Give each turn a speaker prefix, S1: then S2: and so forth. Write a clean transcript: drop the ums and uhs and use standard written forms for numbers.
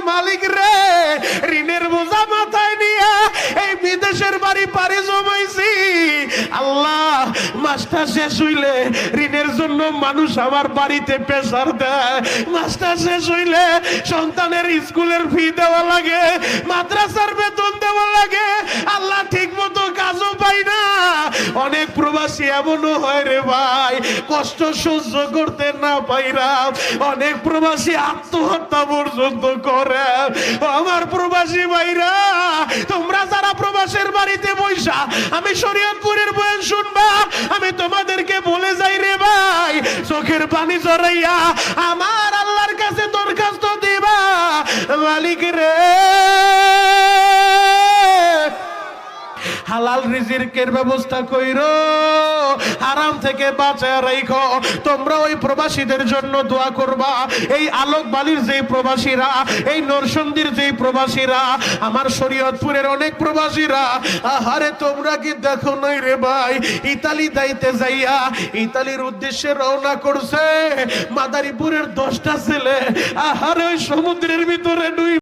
S1: মালিক রে, ঋণের বোঝা মাথায় নিয়ে এই বিদেশের বাড়ি পাড়ি জমাইছি। আল্লাহ, মাসটা শেষ হইলে ঋণের জন্য মানুষ আমার বাড়িতে প্রেসার দেয়, মাসটা শেষ হইলে সন্তানের স্কুলের ফি দেওয়া লাগে, মাদ্রাসার বেতন দেওয়া লাগে। আল্লাহ, ঠিক মতো কাজও পাই না। অনেক প্রবাসী এমনও হয় রে ভাই, কষ্ট সহ্য করতে না পাইরা অনেক প্রবাসী আত্মহত্যা পর্যন্ত করে। আমার প্রবাসী ভাইরা, তোমরা যারা প্রবাসের বাড়িতে বৈশা আমি শরীয়তপুরের বয়ান শুনবা, আমি তোমাদেরকে বলে যাই রে ভাই, চোখের পানি জড়াইয়া আমার আল্লাহর কাছে দরখাস্ত দিবা, মালিক রে, হালাল রিজিকের ব্যবস্থা কইরো, হারাম থেকে বাঁচায় রাখো। তোমরা ওই প্রবাসীদের জন্য দোয়া করবা। এই আলোক বালির যেই প্রবাসীরা, এই নরসন্দির যেই প্রবাসীরা, আমার শরীয়তপুরের অনেক প্রবাসীরা, আহারে তোমরা কি দেখো নাই রে ভাই, ইতালি যাইতে যাইয়া ইতালির উদ্দেশ্যে রওনা করছে মাদারীপুরের 10টা ছেলে, আহারে ওই সমুদ্রের ভিতরে ডুই